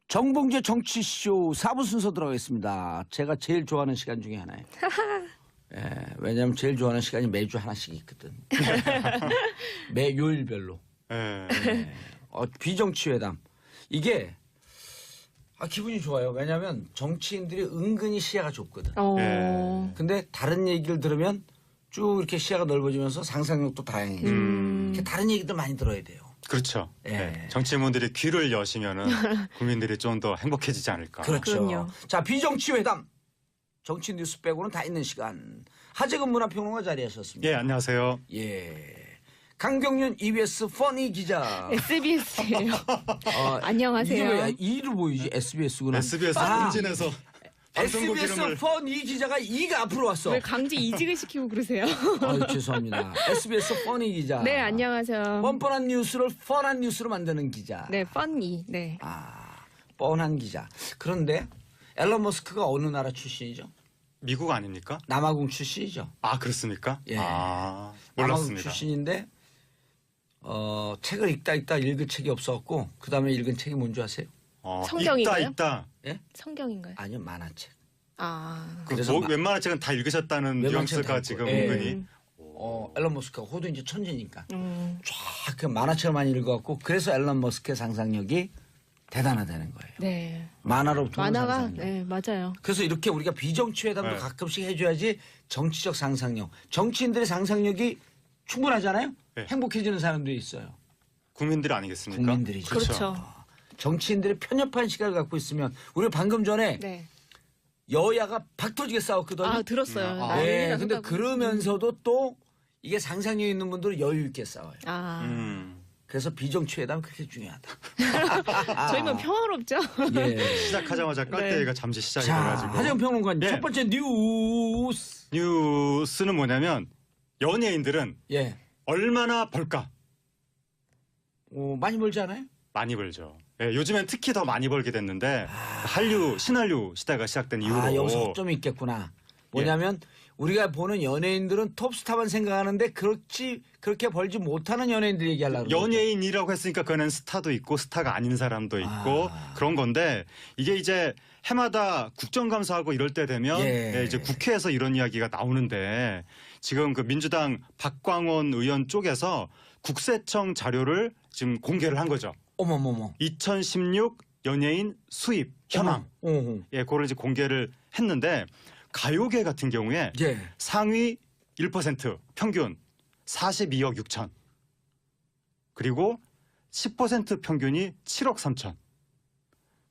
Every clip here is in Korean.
정봉재 정치쇼 4부 순서 들어가겠습니다. 제가 제일 좋아하는 시간 중에 하나예요. 예, 왜냐하면 제일 좋아하는 시간이 매주 하나씩 있거든. 매 요일별로. 예, 비정치회담. 이게 기분이 좋아요. 왜냐하면 정치인들이 은근히 시야가 좁거든. 근데 다른 얘기를 들으면 쭉 이렇게 시야가 넓어지면서 상상력도 다양해져. 이렇게 다른 얘기도 많이 들어야 돼요. 그렇죠. 예. 네. 정치인분들이 귀를 여시면은 국민들이 좀 더 행복해지지 않을까. 그렇죠. 그럼요. 자, 비정치회담. 정치 뉴스 빼고는 다 있는 시간. 하재근 문화평론가 자리하셨습니다. 예, 안녕하세요. 예. 강경윤 EBS 퍼니 기자. SBS예요. 안녕하세요. 이게 왜 이를 보이지? SBS구나. SBS 응진에서 방송국 SBS 이름을 퍼니 기자가 이가 앞으로 왔어. 왜 강제 이직을 시키고 그러세요? 아유, 죄송합니다. SBS 퍼니 기자. 네, 안녕하세요. 뻔뻔한 뉴스를 뻔한 뉴스로 만드는 기자. 네, 펀이. 네. 뻔한 기자. 그런데 앨런 머스크가 어느 나라 출신이죠? 미국 아닙니까? 남아공 출신이죠. 아, 그렇습니까? 예. 아, 남아공 몰랐습니다. 출신인데 책을 읽다 읽을 책이 없었고 그 다음에 읽은 책이 뭔지 아세요? 성경인가요? 읽다. 예? 성경인가요? 아니요, 만화책. 그래서 웬만한 책은 다 읽으셨다는 웬만한 책은 다 뉘앙스가 읽고. 지금 예. 은근히. 앨런 머스크가 호도 이제 천재니까 쫙 그 만화책을 많이 읽어갖고 그래서 앨런 머스크의 상상력이 대단하다는 거예요. 네. 만화로부터 만화가, 상상력. 네, 맞아요. 그래서 이렇게 우리가 비정치회담도 네. 가끔씩 해줘야지 정치적 상상력. 정치인들의 상상력이 충분하잖아요. 네. 행복해지는 사람들이 있어요. 국민들 아니겠습니까? 국민들이죠. 그렇죠. 정치인들의 편협한 시각을 갖고 있으면 우리 방금 전에 네. 여야가 박터지게 싸웠거든요. 들었어요. 아, 난리 네, 났다고. 근데 그러면서도 또 이게 상상력 있는 분들은 여유 있게 싸워요. 그래서 비정치회담 그렇게 중요하다. 저희는 평화롭죠? 예. 시작하자마자 깔때기가 잠시 시작이 자, 돼가지고. 하재근 평론가님 예. 첫 번째 뉴스. 뉴스는 뭐냐면 연예인들은 예. 얼마나 벌까? 많이 벌지 않아요? 많이 벌죠. 예, 요즘엔 특히 더 많이 벌게 됐는데 신한류 시대가 시작된 이후로 여기서 허점이 있겠구나. 뭐냐면 우리가 보는 연예인들은 톱스타만 생각하는데 그렇게 벌지 못하는 연예인들 얘기하려고 그러죠. 연예인이라고 했으니까 그는 스타도 있고 스타가 아닌 사람도 있고 그런 건데 이게 이제 해마다 국정감사하고 이럴 때 되면 예. 이제 국회에서 이런 이야기가 나오는데 지금 그 민주당 박광원 의원 쪽에서 국세청 자료를 지금 공개를 한 거죠. 어머머머. 2016 연예인 수입 현황. 어머. 예, 그거를 이제 공개를 했는데 가요계 같은 경우에 예. 상위 1% 평균 42억 6천. 그리고 10% 평균이 7억 3천.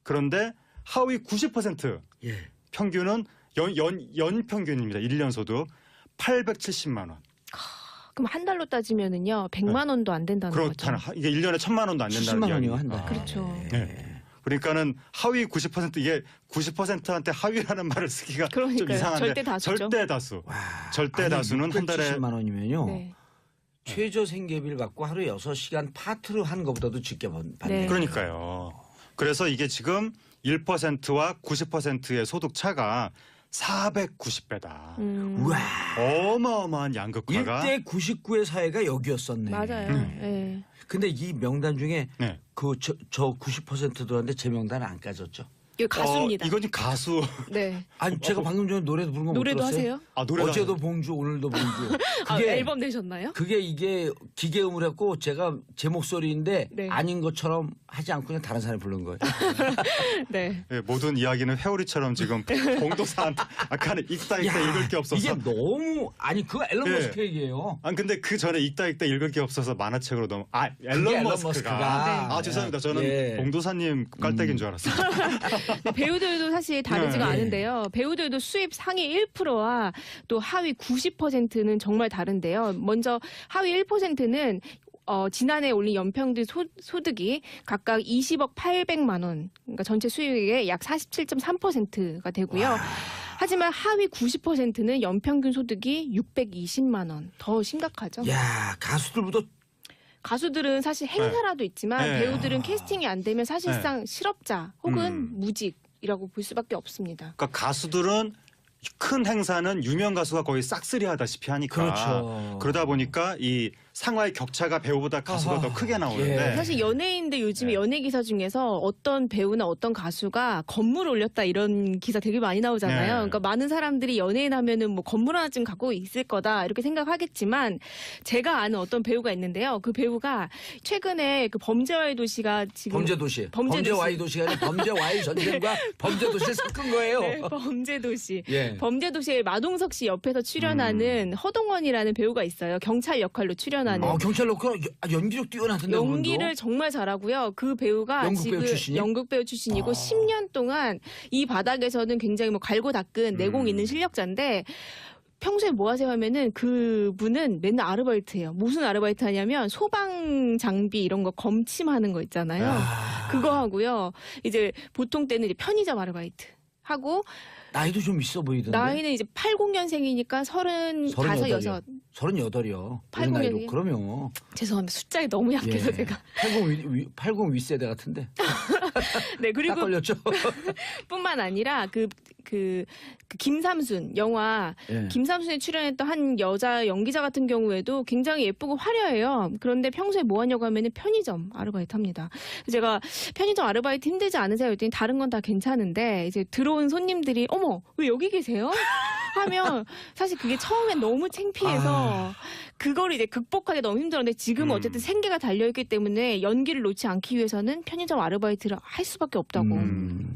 그런데 하위 90% 예. 평균은 연 평균입니다. 1년 소득 870만 원. 그럼 한 달로 따지면은요, 100만 원도 안 된다는 거죠. 그렇잖아. 이게 1년에 1,000만 원도 안 된다는 70만 원이요, 이야기. 한 달. 그렇죠. 네. 그러니까는 하위 90% 이게 90%한테 하위라는 말을 쓰기가 좀 그러니까요. 이상한데 절대 다수죠. 절대 다수. 절대 아니, 다수는 한 달에 670만 원이면요. 네. 최저 생계비를 받고 하루 6시간 파트를 한 것보다도 적게 받네. 네. 그러니까요. 그래서 이게 지금 1%와 90%의 소득 차가 490배다. 우와. 어마어마한 양극화가. 1대 99의 사회가 여기였었네. 맞아요. 네. 근데 이 명단 중에 네. 저 90% 들었는데 제 명단은 안 까졌죠. 이거 가수입니다. 이건 지금 가수. 네. 아니 제가 방금 전에 노래도 부른 거못 노래도 들었어요? 하세요? 아, 노래도 어제도 봉주 오늘도 봉주. 그게 앨범 내셨나요? 그게 이게 기계음을 했고 제가 제 목소리인데 네. 아닌 것처럼 하지 않고 그냥 다른 사람이 부른 거예요. 네. 예, 모든 이야기는 회오리처럼 지금 봉도사한테 아까는 읽다 읽을 게 없어서. 이게 너무 아니 그거 앨런 예. 머스크 얘기예요. 아니 근데 그 전에 읽다 읽을 게 없어서 만화책으로 너무 앨런 앨런 머스크가. 머스크가. 네. 죄송합니다. 저는 예. 봉도사님 깔때기인 줄 알았어요. 배우들도 사실 다르지가 네. 않은데요. 배우들도 수입 상위 1%와 또 하위 90%는 정말 다른데요. 먼저 하위 1%는 지난해 올린 연평균 소득이 각각 20억 800만 원, 그러니까 전체 수익의 약 47.3%가 되고요. 하지만 하위 90%는 연평균 소득이 620만 원, 더 심각하죠. 야 가수들보다 가수들은 사실 행사라도 있지만 네. 배우들은 캐스팅이 안 되면 사실상 실업자 혹은 무직이라고 볼 수밖에 없습니다. 그러니까 가수들은 큰 행사는 유명 가수가 거의 싹쓸이 하다시피 하니까 그렇죠. 그러다 보니까 이 상화의 격차가 배우보다 가수가 아하. 더 크게 나오는데 예. 사실 연예인들 요즘에 네. 연예 기사 중에서 어떤 배우나 어떤 가수가 건물 올렸다 이런 기사 되게 많이 나오잖아요. 네. 그러니까 많은 사람들이 연예인 하면은 뭐 건물 하나쯤 갖고 있을 거다 이렇게 생각하겠지만 제가 아는 어떤 배우가 있는데요. 그 배우가 최근에 그 범죄와의 도시가 지금 범죄도시. 범죄도시. 범죄와의 도시가 아니라 범죄와의 전쟁과 범죄도시를 섞은 거예요. 네, 범죄도시. 예. 범죄도시에 마동석 씨 옆에서 출연하는 허동원이라는 배우가 있어요. 경찰 역할로 출연하는. 경찰 넣고 연기력 뛰어나던데 연기를 그분도. 정말 잘하고요. 그 배우가 연극 지금 배우 출신이에요? 연극 배우 출신이고 아. 10년 동안 이 바닥에서는 굉장히 뭐 갈고 닦은 내공 있는 실력자인데 평소에 뭐 하세요 하면은 그분은 맨날 아르바이트예요. 무슨 아르바이트 하냐면 소방 장비 이런 거 검침하는 거 있잖아요. 그거 하고요. 이제 보통 때는 이제 편의점 아르바이트 하고 나이도 좀 있어 보이던데. 나이는 이제 80년생이니까 35, 6. 38이요. 80 년생이요? 그러면 죄송합니다. 숫자에 너무 약해서 제가. 80 윗세대 같은데. 네, 딱 그리고 걸렸죠. 뿐만 아니라 그 김삼순 영화 예. 김삼순에 출연했던 한 여자 연기자 같은 경우에도 굉장히 예쁘고 화려해요. 그런데 평소에 뭐 하냐고 하면은 편의점 아르바이트 합니다. 제가 편의점 아르바이트 힘들지 않으세요? 했더니 다른 건 다 괜찮은데 이제 들어온 손님들이 어머 왜 여기 계세요? 하면 사실 그게 처음엔 너무 창피해서 그걸 이제 극복하기 너무 힘들었는데 지금은 어쨌든 생계가 달려있기 때문에 연기를 놓지 않기 위해서는 편의점 아르바이트를 할 수밖에 없다고.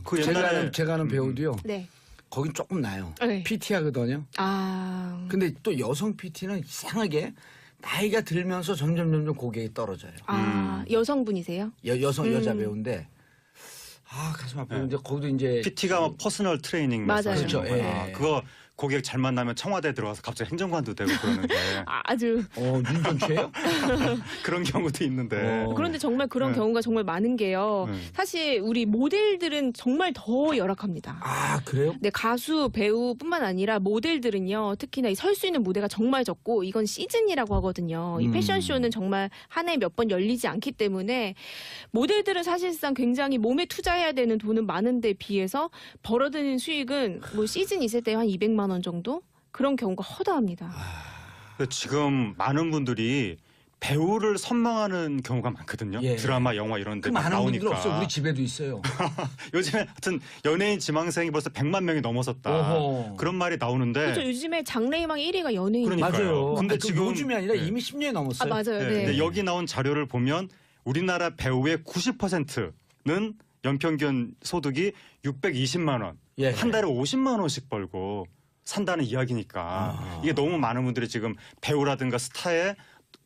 그 옛날에 제가 아는 배우도요. 네. 거긴 조금 나요. 네. PT 하거든요. 아. 근데 또 여성 PT는 이상하게 나이가 들면서 점점 고객이 떨어져요. 여성분이세요? 여자 배우인데 가슴 아프고 네. 이제 거기도 이제 PT가 뭐 퍼스널 트레이닝 맞아요. 말씀하시는 그렇죠. 거구나. 예. 그거 고객 잘 만나면 청와대 들어가서 갑자기 행정관도 되고 그러는데 아주. 윤정추예요? 그런 경우도 있는데. 그런데 정말 그런 네. 경우가 정말 많은 게요. 네. 사실 우리 모델들은 정말 더 열악합니다. 그래요? 네, 가수, 배우뿐만 아니라 모델들은요. 특히나 설 수 있는 무대가 정말 적고 이건 시즌이라고 하거든요. 이 패션쇼는 정말 한 해에 몇 번 열리지 않기 때문에 모델들은 사실상 굉장히 몸에 투자해야 되는 돈은 많은데 비해서 벌어들이는 수익은 뭐 시즌 있을 때 한 200만 원 정도? 그런 경우가 허다합니다. 지금 많은 분들이 배우를 선망하는 경우가 많거든요. 예. 드라마, 영화 이런 그 데 많은 나오니까. 분들 없어요. 우리 집에도 있어요. 요즘에 하여튼 연예인 지망생이 벌써 100만 명이 넘어섰다. 어허. 그런 말이 나오는데 그렇죠. 요즘에 장래희망 1위가 연예인. 그러니까요. 맞아요. 근데 그 지금- 요즘이 아니라 네. 이미 10년이 넘었어요. 맞아요. 네. 네. 근데 여기 나온 자료를 보면 우리나라 배우의 90%는 연평균 소득이 620만 원. 예. 한 달에 50만 원씩 벌고 산다는 이야기니까 이게 너무 많은 분들이 지금 배우라든가 스타의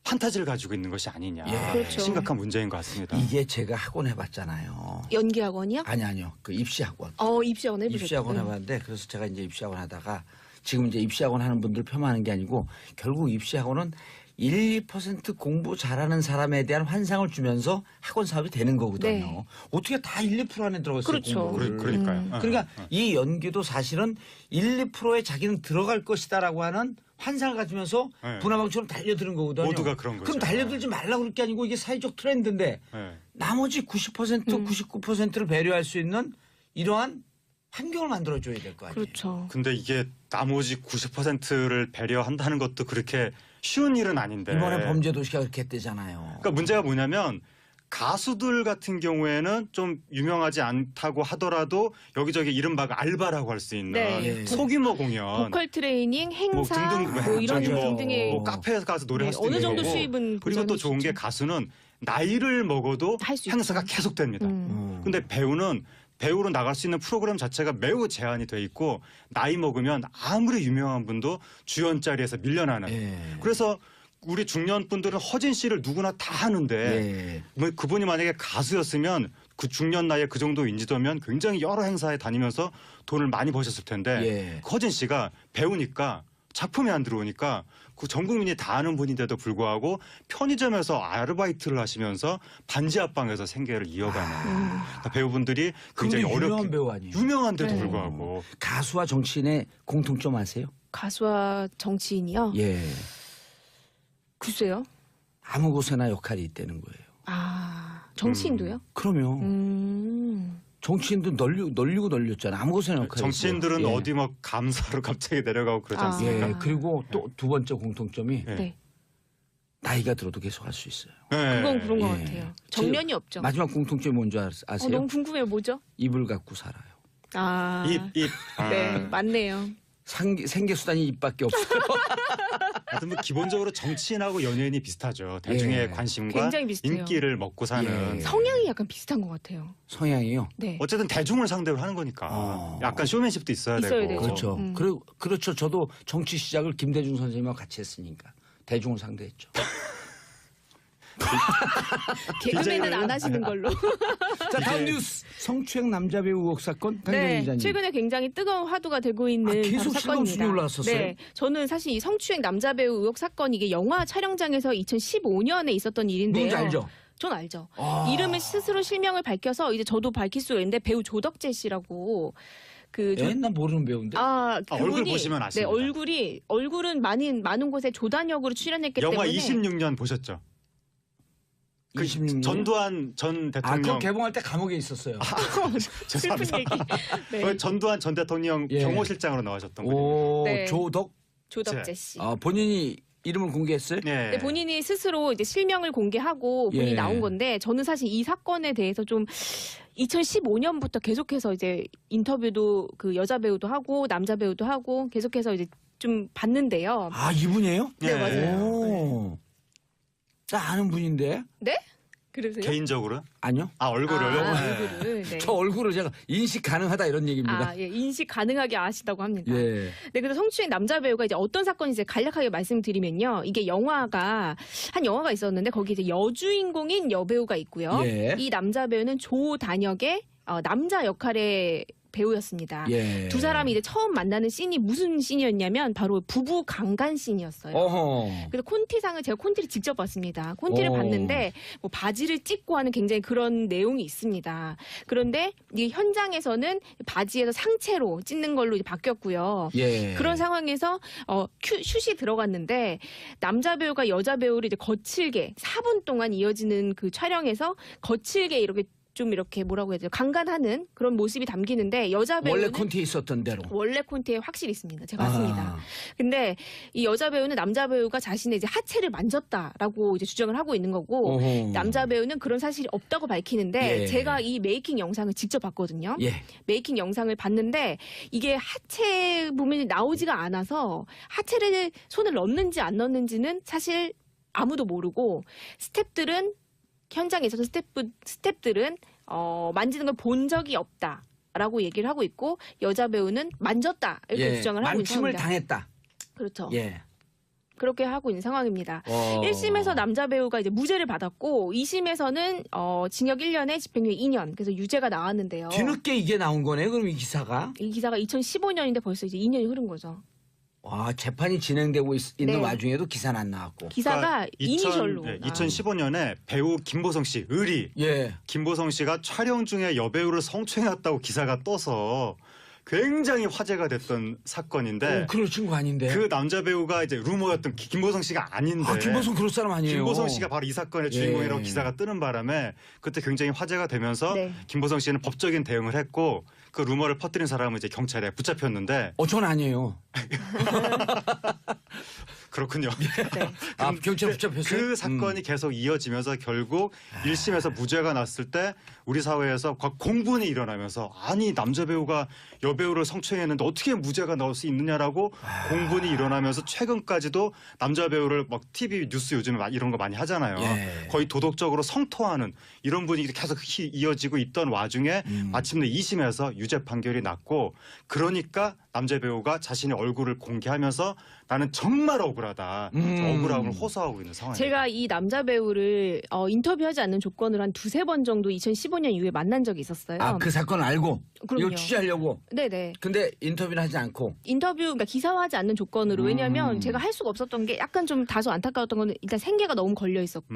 판타지를 가지고 있는 것이 아니냐. 예. 그렇죠. 심각한 문제인 것 같습니다. 이게 제가 학원 해봤잖아요. 연기학원이요? 아니요. 그 입시학원. 입시학원 해보셨죠? 입시학원 해봤는데 그래서 제가 이제 입시학원 하다가 지금 이제 입시학원 하는 분들 폄하하는 게 아니고 결국 입시학원은 1, 2% 공부 잘하는 사람에 대한 환상을 주면서 학원 사업이 되는 거거든요. 네. 어떻게 다 1, 2% 안에 들어갔어요. 그렇죠. 공부를. 그러니까요. 그러니까 이 연기도 사실은 1, 2%에 자기는 들어갈 것이다라고 하는 환상을 가지면서 네. 분화방처럼 달려드는 거거든요. 모두가 그런 거죠. 그럼 달려들지 말라고 그럴 게 아니고 이게 사회적 트렌드인데 네. 나머지 90%, 99%를 배려할 수 있는 이러한 환경을 만들어줘야 될 거 아니에요. 그렇죠. 근데 이게 나머지 90%를 배려한다는 것도 그렇게 쉬운 일은 아닌데. 이번에 범죄도시가 그렇게 했대잖아요. 그러니까 문제가 뭐냐면 가수들 같은 경우에는 좀 유명하지 않다고 하더라도 여기저기 이른바 알바라고 할 수 있는 네. 예. 소규모 공연 보컬 트레이닝, 행사, 등등 뭐 이런 저기 등등의 뭐 카페에 가서 노래할 수도 어느 있는 정도 거고. 수입은 그리고 또 보장해 좋은 게 주죠. 가수는 나이를 먹어도 할수 행사가 있죠. 계속됩니다. 근데 배우는 배우로 나갈 수 있는 프로그램 자체가 매우 제한이 돼 있고 나이 먹으면 아무리 유명한 분도 주연 자리에서 밀려나는. 예. 그래서 우리 중년 분들은 허진 씨를 누구나 다 하는데 예. 뭐 그분이 만약에 가수였으면 그 중년 나이에 그 정도 인지도면 굉장히 여러 행사에 다니면서 돈을 많이 버셨을 텐데 예. 허진 씨가 배우니까 작품이 안 들어오니까 그 전 국민이 다 아는 분인데도 불구하고 편의점에서 아르바이트를 하시면서 반지 합방에서 생계를 이어가는 그러니까 배우분들이 굉장히 근데 유명한 어렵게 배우 아니에요. 유명한데도 네. 불구하고 가수와 정치인의 공통점 아세요? 가수와 정치인이요? 예. 글쎄요. 아무 곳에나 역할이 있다는 거예요. 정치인도요? 그럼요. 정치인도 널리고 널렸잖아요. 아무 곳에나 역할이 정치인들은 있어요. 예. 어디 뭐 감사로 갑자기 내려가고 그러지 아. 않습니까? 예. 그리고 또 두 번째 공통점이 예. 네. 나이가 들어도 계속 할 수 있어요. 네. 그건 그런 것 예. 같아요. 정년이 없죠. 마지막 공통점이 뭔지 아세요? 너무 궁금해요. 뭐죠? 입을 갖고 살아요. 아, 입. 아. 네, 맞네요. 생계수단이 입밖에 없어요. 하여튼 뭐 기본적으로 정치인하고 연예인이 비슷하죠. 대중의 예. 관심과 굉장히 비슷해요. 인기를 먹고 사는. 예. 성향이 약간 비슷한 것 같아요. 성향이요. 네. 어쨌든 대중을 상대로 하는 거니까 어. 약간 쇼맨십도 있어야 있어야 되고. 되죠. 그렇죠. 음. 그렇죠. 저도 정치 시작을 김대중 선생님과 같이 했으니까 대중을 상대했죠. 개그맨은 안 하시는 걸로. 자, 다음 뉴스. 성추행 남자 배우 의혹 사건. 강경 네, 기자님. 최근에 굉장히 뜨거운 화두가 되고 있는 아, 계속 바로 실검 사건입니다. 순위 올라왔었어요? 네, 저는 사실 이 성추행 남자 배우 의혹 사건 이게 영화 촬영장에서 2015년에 있었던 일인데요. 누군지 알죠? 전 알죠. 아. 이름을 스스로 실명을 밝혀서 이제 저도 밝힐 수가 있는데 배우 조덕재 씨라고 예? 난 모르는 배우인데. 얼굴 그분이 보시면 네, 아십니다. 얼굴은 많은 곳에 조단역으로 출연했기 영화 때문에 26년 보셨죠? 그 26년? 전두환 전 그거 대통령 개봉할 때 감옥에 있었어요. 슬픈 죄송합니다. 얘기. 네. 그 전두환 전 대통령 예. 경호실장으로 나오셨던 분이에요. 오, 네. 조덕. 조덕재 씨. 본인이 이름을 공개했어요? 네. 네, 본인이 스스로 이제 실명을 공개하고 본인이 예. 나온 건데 저는 사실 이 사건에 대해서 좀 2015년부터 계속해서 이제 인터뷰도 그 여자 배우도 하고 남자 배우도 하고 계속해서 이제 좀 봤는데요. 아, 이분이에요? 네, 네. 맞아요. 오. 나 아는 분인데. 네? 그러세요? 개인적으로? 아니요? 얼굴을. 얼굴을. 네. 저 얼굴을 제가 인식 가능하다 이런 얘기입니다. 예, 인식 가능하게 아시다고 합니다. 예. 네, 그래서 성추행 남자 배우가 이제 어떤 사건인지 간략하게 말씀드리면요. 이게 한 영화가 있었는데 거기 이제 여주인공인 여배우가 있고요. 예. 이 남자 배우는 조단역의 남자 역할의 배우였습니다. 예. 두 사람이 이제 처음 만나는 씬이 무슨 씬이었냐면 바로 부부 강간 씬이었어요. 어허. 그래서 콘티상을 제가 콘티를 직접 봤습니다. 콘티를 오. 봤는데 뭐 바지를 찢고 하는 굉장히 그런 내용이 있습니다. 그런데 이 현장에서는 바지에서 상체로 찢는 걸로 이제 바뀌었고요. 예. 그런 상황에서 슛이 들어갔는데 남자 배우가 여자 배우를 이제 거칠게 4분 동안 이어지는 그 촬영에서 거칠게 이렇게 뭐라고 해야 되죠? 강간하는 그런 모습이 담기는데 여자 배우는 원래 콘티에 있었던 대로. 원래 콘티에 확실히 있습니다. 제가 봤습니다. 아. 근데 이 여자 배우는 남자 배우가 자신의 이제 하체를 만졌다라고 이제 주장을 하고 있는 거고 어허. 남자 배우는 그런 사실이 없다고 밝히는데 예. 제가 이 메이킹 영상을 직접 봤거든요. 예. 메이킹 영상을 봤는데 이게 하체 부분이 나오지가 않아서 하체를 손을 넣는지 안 넣는지는 사실 아무도 모르고 현장에 있어서 스태프들은 만지는 걸 본 적이 없다라고 얘기를 하고 있고 여자 배우는 만졌다 이렇게 주장을 하고 있는 만침을 상황입니다. 당했다. 그렇죠. 예. 그렇게 하고 있는 상황입니다. 1심에서 남자 배우가 이제 무죄를 받았고 2심에서는 징역 1년에 집행유예 2년 그래서 유죄가 나왔는데요. 뒤늦게 이게 나온 거네. 그럼 이 기사가. 이 기사가 2015년인데 벌써 이제 2년이 흐른 거죠. 와, 재판이 진행되고 있는 네. 와중에도 기사는 안 나왔고. 기사가 이니셜로. 2015년에 배우 김보성 씨, 예. 김보성 씨가 촬영 중에 여배우를 성추행했다고 기사가 떠서 굉장히 화제가 됐던 사건인데 그럴 친구 아닌데. 그 남자 배우가 이제 루머였던 김보성 씨가 아닌데 김보성 그럴 사람 아니에요. 김보성 씨가 바로 이 사건의 주인공이라고 예. 기사가 뜨는 바람에 그때 굉장히 화제가 되면서 네. 김보성 씨는 법적인 대응을 했고 그 루머를 퍼뜨린 사람은 이제 경찰에 붙잡혔는데 전 아니에요. 그렇군요. 네. 경찰 붙잡혔어요? 그 사건이 계속 이어지면서 결국 1심에서 무죄가 났을 때 우리 사회에서 공분이 일어나면서 아니 남자 배우가 여배우를 성추행했는데 어떻게 무죄가 나올 수 있느냐라고 공분이 일어나면서 최근까지도 남자 배우를 막 TV 뉴스 요즘에 이런 거 많이 하잖아요. 예. 거의 도덕적으로 성토하는 이런 분위기 계속 이어지고 있던 와중에 마침내 2심에서 유죄 판결이 났고 그러니까 남자 배우가 자신의 얼굴을 공개하면서 나는 정말 억울하다. 억울함을 호소하고 있는 상황입니다. 제가 이 남자 배우를 인터뷰하지 않는 조건으로 한 2-3번 정도 2015년 이후에 만난 적이 있었어요. 그 사건 알고 그럼요. 이거 취재하려고. 네네. 근데 인터뷰는 하지 않고. 그러니까 기사화하지 않는 조건으로 왜냐하면 제가 할 수가 없었던 게 약간 좀 다소 안타까웠던 거는 일단 생계가 너무 걸려 있었고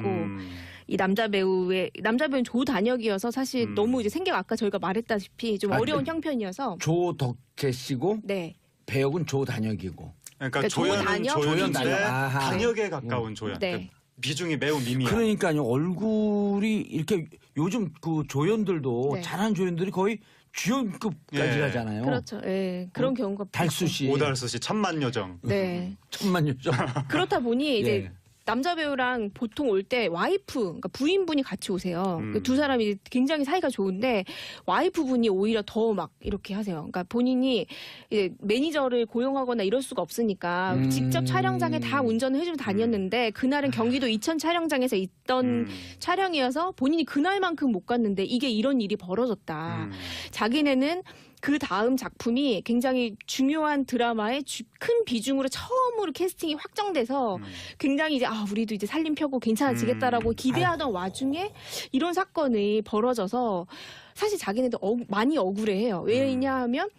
이 남자 배우는 조단역이어서 사실 너무 이제 생계가 아까 저희가 말했다시피 좀 어려운 형편이어서 조덕재 씨고 네. 배역은 조단역이고. 그러니까 조연은 조단역? 조연인데 조연 단역. 단역에 가까운 조연. 네. 그러니까 비중이 매우 미미한. 그러니까요. 얼굴이 이렇게 요즘 그 조연들도 네. 잘하는 조연들이 거의 주연급까지 예. 가잖아요. 그렇죠. 예. 그런 경우가 달수 씨. 오달수 씨 천만 여정. 네. 천만 요정. 그렇다 보니 이제 예. 남자 배우랑 보통 올 때 와이프, 그러니까 부인분이 같이 오세요. 두 사람이 굉장히 사이가 좋은데 와이프분이 오히려 더 막 이렇게 하세요. 그러니까 본인이 이제 매니저를 고용하거나 이럴 수가 없으니까 직접 촬영장에 다 운전을 해주고 다녔는데 그날은 경기도 이천 촬영장에서 있던 촬영이어서 본인이 그날만큼 못 갔는데 이게 이런 일이 벌어졌다. 자기네는 그 다음 작품이 굉장히 중요한 드라마의 큰 비중으로 처음으로 캐스팅이 확정돼서 굉장히 이제 우리도 이제 살림 펴고 괜찮아지겠다라고 기대하던 와중에 이런 사건이 벌어져서 사실 자기네도 많이 억울해해요. 왜냐하면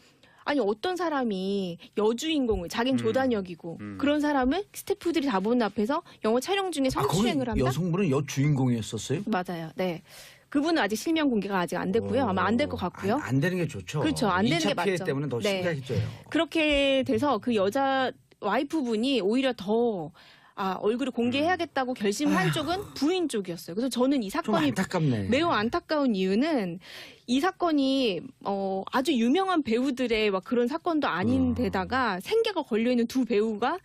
아니 어떤 사람이 여주인공을 자긴 조단역이고 그런 사람을 스태프들이 다 보는 앞에서 영화 촬영 중에 성추행을 한다? 여성분은 여주인공이었었어요? 맞아요. 네. 그분은 아직 실명 공개가 아직 안 됐고요. 아마 안 될 것 같고요. 안 되는 게 좋죠. 그렇죠. 안 되는 게 2차 피해 맞죠. 때문에 더 네. 심각해져요. 그렇게 돼서 그 여자 와이프분이 오히려 더 얼굴을 공개해야겠다고 결심한 쪽은 부인 쪽이었어요. 그래서 저는 이 좀 사건이 안타깝네. 매우 안타까운 이유는 이 사건이 아주 유명한 배우들의 막 그런 사건도 아닌데다가 생계가 걸려있는 두 배우가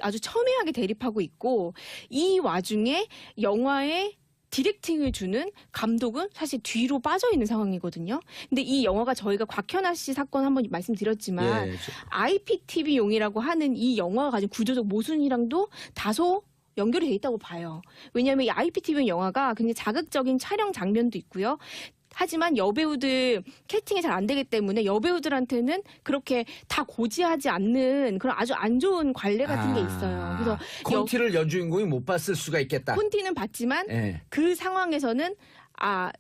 아주 첨예하게 대립하고 있고 이 와중에 영화에 디렉팅을 주는 감독은 사실 뒤로 빠져 있는 상황이거든요. 근데 이 영화가 저희가 곽현아 씨 사건 한번 말씀드렸지만 IPTV용이라고 하는 이 영화가 가진 구조적 모순이랑도 다소 연결이 돼 있다고 봐요. 왜냐하면 이 IPTV 영화가 굉장히 자극적인 촬영 장면도 있고요. 하지만 여배우들 캐스팅이 잘 안 되기 때문에 여배우들한테는 그렇게 다 고지하지 않는 그런 아주 안 좋은 관례 같은 게 있어요. 그래서 콘티를 여주인공이 못 봤을 수가 있겠다. 콘티는 봤지만 네. 그 상황에서는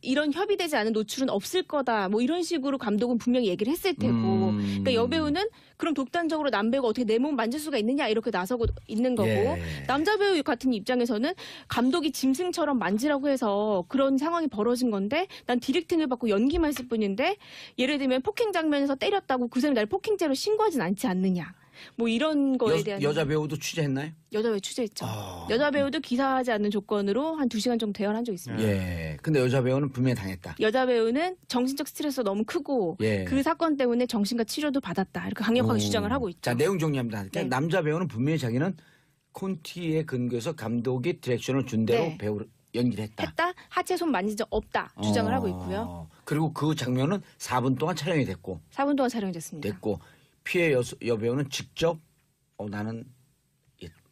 이런 협의되지 않은 노출은 없을 거다. 뭐 이런 식으로 감독은 분명히 얘기를 했을 테고. 그러니까 여배우는 그럼 독단적으로 남배우가 어떻게 내 몸 만질 수가 있느냐 이렇게 나서고 있는 거고. 예. 남자 배우 같은 입장에서는 감독이 짐승처럼 만지라고 해서 그런 상황이 벌어진 건데 난 디렉팅을 받고 연기만 했을 뿐인데 예를 들면 폭행 장면에서 때렸다고 그 사람이 나를 폭행죄로 신고하진 않지 않느냐. 뭐 이런 거에 대한 여자 배우도 취재했나요? 여자 배우 취재했죠. 여자 배우도 기사하지 않는 조건으로 한 2시간 정도 대화를 한 적이 있습니다. 예. 근데 여자 배우는 분명히 당했다. 여자 배우는 정신적 스트레스가 너무 크고 예. 그 사건 때문에 정신과 치료도 받았다. 이렇게 강력하게 주장을 하고 있죠. 자, 내용 정리합니다. 그러니까 네. 남자 배우는 분명히 자기는 콘티에 근거해서 감독이 디렉션을 준 대로 네. 배우를 연기를 했다. 했다. 하체 손 만진 적 없다. 주장을 하고 있고요. 그리고 그 장면은 4분 동안 촬영이 됐고 4분 동안 촬영이 됐습니다. 피해 여배우는 직접 나는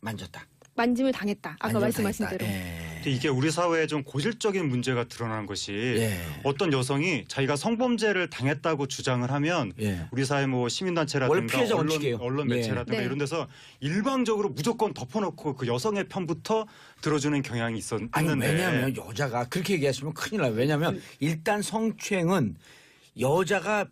만졌다. 만짐을 당했다. 아까 말씀하신 대로. 예. 이게 우리 사회에 좀 고질적인 문제가 드러나는 것이 예. 어떤 여성이 자기가 성범죄를 당했다고 주장을 하면 예. 우리 사회 뭐 원래 시민단체라든가 피해자 원칙이에요. 언론 매체라든가 네. 이런 데서 일방적으로 무조건 덮어놓고 그 여성의 편부터 들어주는 경향이 아니 있는데 왜냐하면 여자가 그렇게 얘기하시면 큰일 나요. 왜냐하면 일단 성추행은 여자가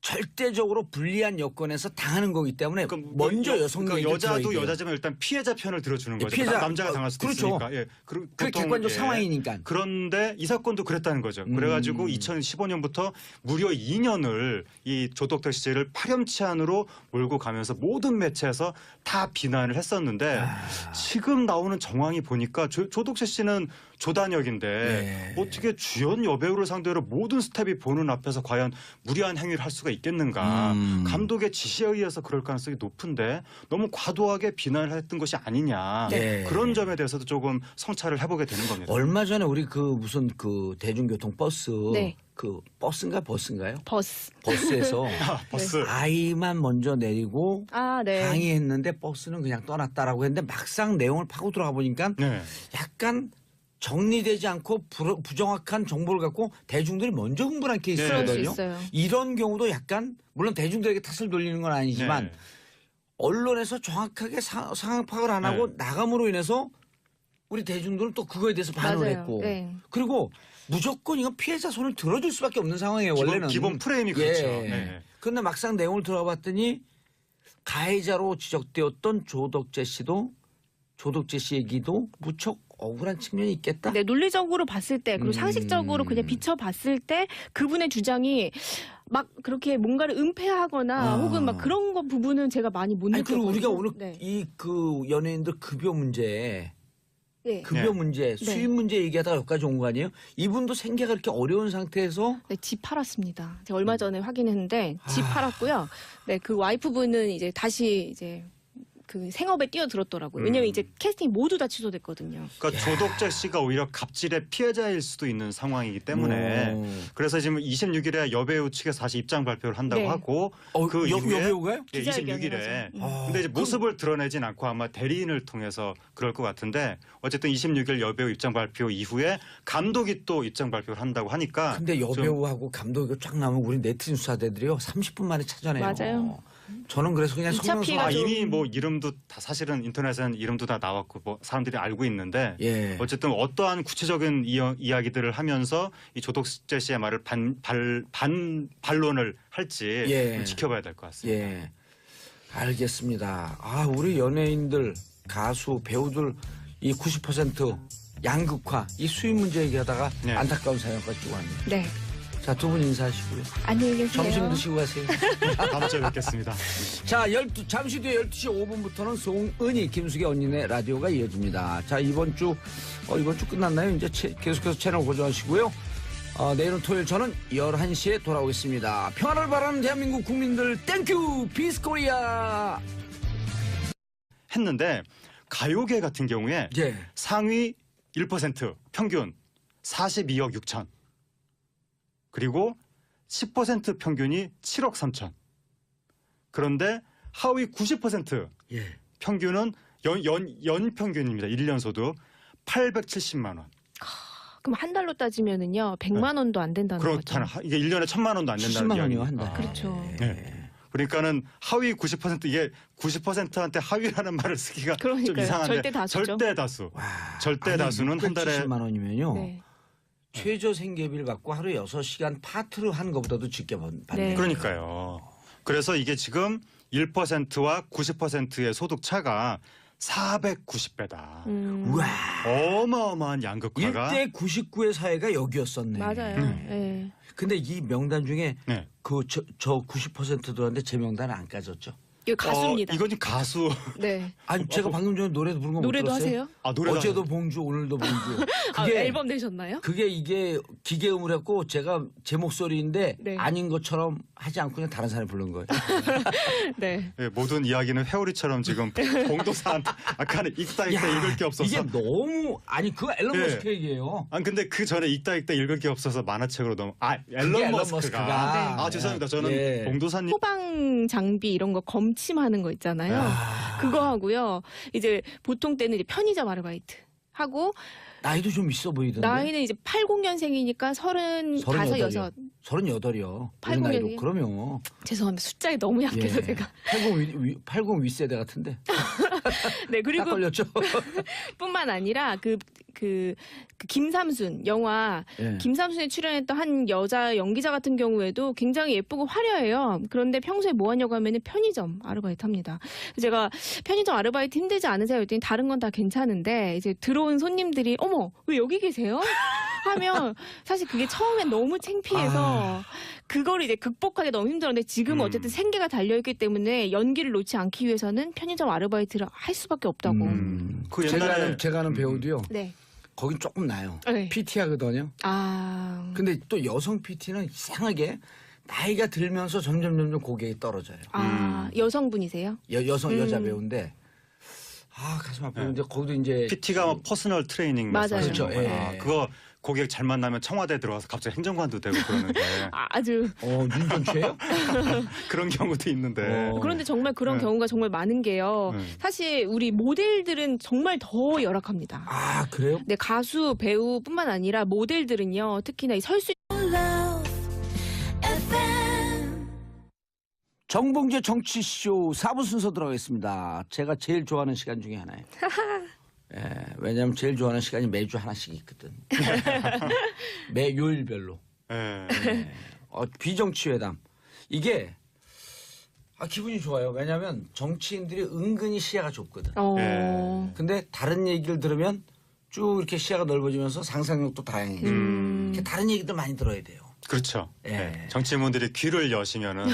절대적으로 불리한 여건에서 당하는 거기 때문에 먼저 여성 얘기를 여자도 들어야 돼요. 여자지만 일단 피해자 편을 들어주는 예, 거죠. 피해자, 남자가 당할 수도 그렇죠. 있으니까. 예. 그게 보통, 객관적 상황이니까. 그런데 이 사건도 그랬다는 거죠. 그래가지고 2015년부터 무려 2년을 이 조덕택 씨를 파렴치한으로 몰고 가면서 모든 매체에서 다 비난을 했었는데 지금 나오는 정황이 보니까 조덕택 씨는 조단역인데 어떻게 주연 여배우를 상대로 모든 스텝이 보는 앞에서 과연 무리한 행위를 할 수가 있겠는가. 감독의 지시에 의해서 그럴 가능성이 높은데 너무 과도하게 비난을 했던 것이 아니냐. 네. 그런 점에 대해서도 조금 성찰을 해보게 되는 겁니다. 얼마 전에 우리 무슨 대중교통 버스 네. 버스인가요? 네. 버스에서 버스. 아이만 먼저 내리고 네. 항의했는데 버스는 그냥 떠났다라고 했는데 막상 내용을 파고 들어가 보니까 네. 약간 정리되지 않고 부정확한 정보를 갖고 대중들이 먼저 흥분한 그럴 수 케이스거든요. 있어요. 이런 경우도 약간 물론 대중들에게 탓을 돌리는 건 아니지만 네. 언론에서 정확하게 상황 파악을 안 하고 나감으로 인해서 우리 대중들은 또 그거에 대해서 반응을 맞아요. 했고 네. 그리고 무조건 이건 피해자 손을 들어줄 수밖에 없는 상황이에요. 원래는. 기본 프레임이 그렇죠. 예. 네. 그런데 막상 내용을 들어봤더니 가해자로 지적되었던 조덕재 씨 얘기도 무척 억울한 측면이 있겠다. 네, 논리적으로 봤을 때 그리고 상식적으로 그냥 비춰봤을 때 그분의 주장이 막 그렇게 뭔가를 은폐하거나 혹은 막 그런 거 부분은 제가 많이 못 아니 느꼈거든요. 그리고 우리가 오늘 네. 이 연예인들 급여 문제, 네. 문제, 수입 문제 얘기하다가 여기까지 온 거 아니에요? 이분도 생계가 그렇게 어려운 상태에서 네, 집 팔았습니다. 제가 얼마 전에 확인했는데 집 팔았고요. 네, 그 와이프분은 이제 다시 이제 그 생업에 뛰어들었더라고요. 왜냐면 이제 캐스팅 모두 다 취소됐거든요. 그러니까 조덕재 씨가 오히려 갑질의 피해자일 수도 있는 상황이기 때문에 그래서 지금 26일에 여배우 측에서 다시 입장 발표를 한다고 네. 하고 그 여배우가요? 예, 기자회견을 26일에. 하죠. 근데 이제 모습을 드러내진 않고 아마 대리인을 통해서 그럴 것 같은데 어쨌든 26일 여배우 입장 발표 이후에 감독이 또 입장 발표를 한다고 하니까 근데 좀 여배우하고 감독이 쫙 나오면 우리 네티즌 수사대들이요 30분 만에 찾아내요. 맞아요. 저는 그래서 그냥 이차 성명서 피해가 좀- 이미 뭐 이름도 다 사실은 인터넷에는 이름도 다 나왔고 뭐 사람들이 알고 있는데 예. 어쨌든 어떠한 구체적인 이야기들을 하면서 이 조덕재 씨의 말을 반론을 할지 예. 좀 지켜봐야 될 것 같습니다. 예. 알겠습니다. 아, 우리 연예인들, 가수, 배우들 이 90% 양극화, 이 수입 문제 얘기하다가 네. 안타까운 사연까지 쭉 왔네요. 네. 자, 두 분 인사하시고요. 안녕히 계세요. 점심 드시고 가세요. 다음 주에 뵙겠습니다. 자, 잠시 뒤에 12시 5분부터는 송은희, 김숙의 언니네 라디오가 이어집니다. 자, 이번 주 끝났나요? 이제 계속해서 채널 고정하시고요. 내일은 토요일 저는 11시에 돌아오겠습니다. 평화를 바라는 대한민국 국민들, 땡큐! 비스코리아! 했는데 가요계 같은 경우에 예. 상위 1% 평균 42억 6천 그리고 10% 평균이 7억 3천 그런데 하위 90% 예. 평균은 연 평균입니다. 1년 소득 870만 원. 그럼 한 달로 따지면은요 100만 원도 안 된다는 거죠. 그렇다는 이게 1년에 1,000만 원도 안 된다는 70만 원이요, 이야기입니다. 한 달. 그렇죠. 네. 그러니까는 하위 90% 이게 90%한테 하위라는 말을 쓰기가 좀 그러니까요. 이상한데 절대 다수죠. 절대 다수. 와, 절대 다수는 한 달에 670만 원이면요. 네. 최저 생계비를 갖고 하루 6시간 파트를 한 것보다도 적게 받네요. 네. 그러니까요. 그래서 이게 지금 1%와 90%의 소득 차가 490배다. 우와. 어마어마한 양극화가 1대 99의 사회가 여기였었네. 맞아요. 네. 근데 이 명단 중에 네. 저 90% 들었는데 제 명단은 안 까졌죠. 이거 가수입니다. 이건 가수. 네. 아니 제가 방금 전에 노래도 부른 거 못 노래도 들었어요? 하세요? 노래도 어제도 봉주 오늘도 봉주. 아, 그게 앨범 내셨나요? 그게 이게 기계음을 했고 제가 제 목소리인데 네. 아닌 것처럼 하지 않고 그냥 다른 사람이 부른 거예요. 네. 예, 모든 이야기는 회오리처럼 지금 봉도사한테 아까는 읽다 읽을 게 없어서. 이게 너무 아니 그거 앨런 예. 머스크 얘기예요. 근데 그 전에 읽다 읽을 게 없어서 만화책으로 넘어. 그게 앨런 머스크가. 네. 죄송합니다. 저는 예. 봉도사님. 소방 장비 이런 거 검침하는 거 있잖아요. 그거 하고요. 이제 보통 때는 이제 편의점 아르바이트 하고 나이도 좀 있어 보이던데. 나이는 이제 80년생이니까 35, 6. 38이요. 80 나이로 년이요? 그러면 죄송합니다. 숫자에 너무 약해서 예. 제가. 80 윗세대 같은데. 네, 딱 그리고 걸렸죠. 뿐만 아니라 그 김삼순 영화 예. 김삼순에 출연했던 한 여자 연기자 같은 경우에도 굉장히 예쁘고 화려해요. 그런데 평소에 뭐 하냐고 하면은 편의점 아르바이트 합니다. 제가 편의점 아르바이트 힘들지 않으세요? 했더니 다른 건 다 괜찮은데 이제 들어온 손님들이 어머 왜 여기 계세요? 하면 사실 그게 처음엔 너무 창피해서 그걸 이제 극복하기 너무 힘들었는데 지금은 어쨌든 생계가 달려있기 때문에 연기를 놓지 않기 위해서는 편의점 아르바이트를 할 수밖에 없다고. 그 제가 아는 배우도요. 네. 거긴 조금 나요. 네. PT 하거든요. 아. 근데 또 여성 PT는 이상하게 나이가 들면서 점점 고객이 떨어져요. 여성분이세요? 여자 배우인데 가슴 아프는데 거기도 이제 PT가 퍼스널 트레이닝 맞아요. 말씀하시는 그렇죠. 거구나. 예. 그거 고객 잘 만나면 청와대 들어가서 갑자기 행정관도 되고 그러는데 아주. 윤전추예요? 그런 경우도 있는데. 그런데 정말 그런 네. 경우가 정말 많은 게요. 네. 사실 우리 모델들은 정말 더 열악합니다. 그래요? 네, 가수, 배우뿐만 아니라 모델들은요. 특히나 이 설수 정봉재 정치쇼 4부 순서 들어가겠습니다. 제가 제일 좋아하는 시간 중에 하나예요. 예, 왜냐하면 제일 좋아하는 시간이 매주 하나씩 있거든. 매 요일별로. 예. 비정치회담. 이게 기분이 좋아요. 왜냐하면 정치인들이 은근히 시야가 좁거든. 예. 근데 다른 얘기를 들으면 쭉 이렇게 시야가 넓어지면서 상상력도 다양해져. 이렇게 다른 얘기들 많이 들어야 돼요. 그렇죠. 예. 예. 정치인분들이 귀를 여시면은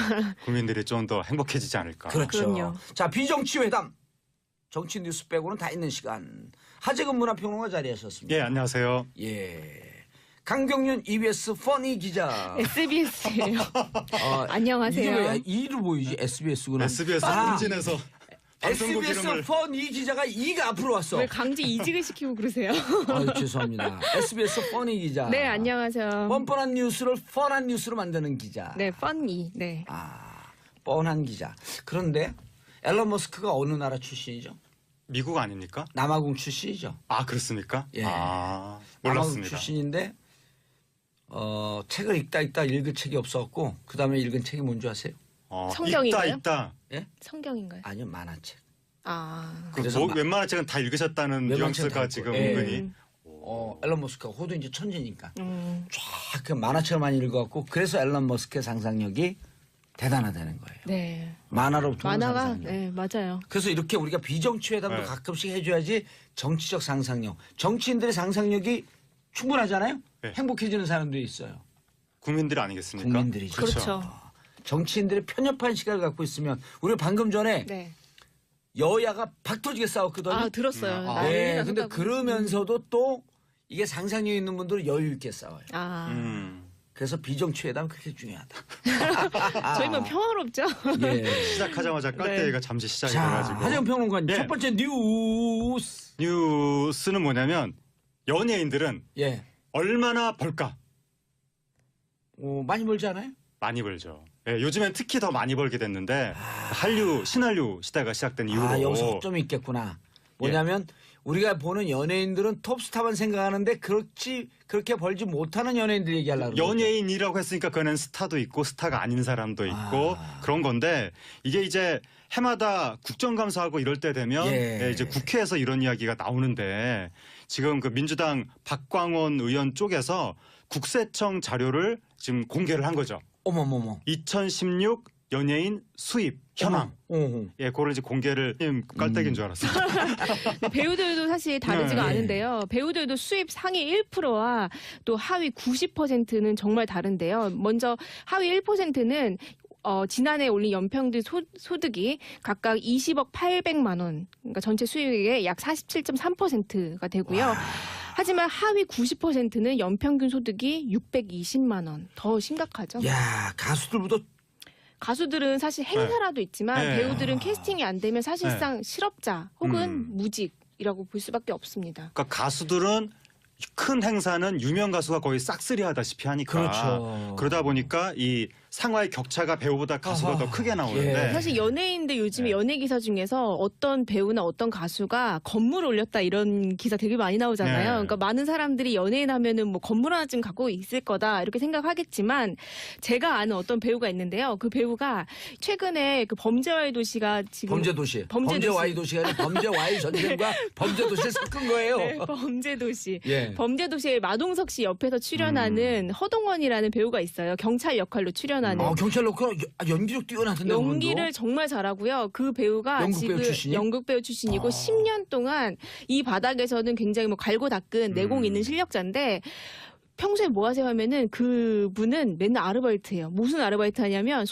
국민들이 좀 더 행복해지지 않을까. 그렇죠. 그럼요. 자, 비정치회담. 정치 뉴스 빼고는 다 있는 시간. 하재근 문화평론가 자리하셨습니다. 예, 안녕하세요. 예. 강경윤 EBS 퍼니 기자. SBS예요. 이게 안녕하세요. 왜 이로 보이지? SBS구나. SBS 아. 공진에서 방송국 SBS 이름을 퍼니 기자가 이가 앞으로 왔어. 왜 강제 이직을 시키고 그러세요? 아유, 죄송합니다. SBS 퍼니 기자. 네, 안녕하세요. 뻔뻔한 뉴스를 뻔한 뉴스로 만드는 기자. 네, 펀이. 네. 뻔한 기자. 그런데 앨런 머스크가 어느 나라 출신이죠? 미국 아닙니까? 남아공 출신이죠. 아 그렇습니까? 예. 아 남아공 몰랐습니다. 출신인데 책을 읽다 읽을 책이 없었고 그 다음에 읽은 책이 뭔지 아세요? 성경인가요? 있다. 예? 성경인가요? 아니요, 만화책. 그래서 웬만한 책은 다 읽으셨다는 웬만한 책은 다 뉘앙스가 읽고. 지금 예. 은근히. 앨런 머스크가 호도 이제 천재니까 쫙 그 만화책을 많이 읽어갖고 그래서 앨런 머스크의 상상력이 대단하다는 거예요. 네. 만화로부터 오는 만화가 상상력. 네, 맞아요. 그래서 이렇게 우리가 비정치회담도 네. 가끔씩 해줘야지 정치적 상상력. 정치인들의 상상력이 충분하잖아요. 네. 행복해지는 사람들이 있어요. 국민들 아니겠습니까? 국민들이죠. 그렇죠. 정치인들의 편협한 시각을 갖고 있으면 우리 방금 전에 네. 여야가 박터지게 싸웠거든요. 들었어요. 아. 네, 난리 근데 났다고. 그러면서도 또 이게 상상력 있는 분들은 여유 있게 싸워요. 그래서 비정치회담 그렇게 중요하다. 저희만 평화롭죠? 예. 시작하자마자 깔때기가 잠시 시작이 자, 돼가지고. 하정 평론가님 예. 첫 번째 뉴스. 뉴스는 뭐냐면 연예인들은 예. 얼마나 벌까? 많이 벌지 않아요? 많이 벌죠. 예, 요즘엔 특히 더 많이 벌게 됐는데 한류 신한류 시대가 시작된 이후로 여기서 허점이 있겠구나. 뭐냐면 우리가 보는 연예인들은 톱스타만 생각하는데 그렇게 벌지 못하는 연예인들 얘기하려고 그러죠. 연예인이라고 했으니까 그는 스타도 있고 스타가 아닌 사람도 있고 그런 건데 이게 이제 해마다 국정감사하고 이럴 때 되면 예. 이제 국회에서 이런 이야기가 나오는데 지금 그 민주당 박광원 의원 쪽에서 국세청 자료를 지금 공개를 한 거죠. 어머머머. 2016 연예인 수입 현황. 예, 그거를 이제 공개를 깔때기인 줄 알았어요. 배우들도 사실 다르지가 네. 않은데요. 배우들도 수입 상위 1%와 또 하위 90%는 정말 다른데요. 먼저 하위 1%는 지난해 올린 연평균 소득이 각각 20억 800만 원, 그러니까 전체 수익의 약 47.3%가 되고요. 하지만 하위 90%는 연평균 소득이 620만 원, 더 심각하죠. 야, 가수들보다 가수들은 사실 행사라도 있지만 네. 배우들은 캐스팅이 안 되면 사실상 실업자 혹은 무직이라고 볼 수밖에 없습니다. 그러니까 가수들은 큰 행사는 유명 가수가 거의 싹쓸이 하다시피 하니까 그렇죠. 그러다 보니까 이 상화의 격차가 배우보다 가수가 더 크게 나오는데 예. 사실 연예인들 요즘에 네. 연예 기사 중에서 어떤 배우나 어떤 가수가 건물 올렸다 이런 기사 되게 많이 나오잖아요. 네. 그러니까 많은 사람들이 연예인 하면은 뭐 건물 하나쯤 갖고 있을 거다 이렇게 생각하겠지만 제가 아는 어떤 배우가 있는데요. 그 배우가 최근에 그 범죄와의 도시가 지금 범죄도시. 범죄도시. 범죄와의 도시가 아니라 범죄와의 전쟁과 범죄도시를 섞은 거예요. 네, 범죄도시. 예. 범죄도시에 마동석 씨 옆에서 출연하는 허동원이라는 배우가 있어요. 경찰 역할로 출연하는. 경찰 넣고 연기력 뛰어나던데. 연기를 그분도. 정말 잘하고요. 그 배우가 연극 배우 지금 출신이요? 연극 배우 출신이고 10년 동안 이 바닥에서는 굉장히 뭐 갈고 닦은 내공 있는 실력자인데 평소에 뭐 하세요 하면은 그분은 맨날 아르바이트해요. 무슨 아르바이트 하냐면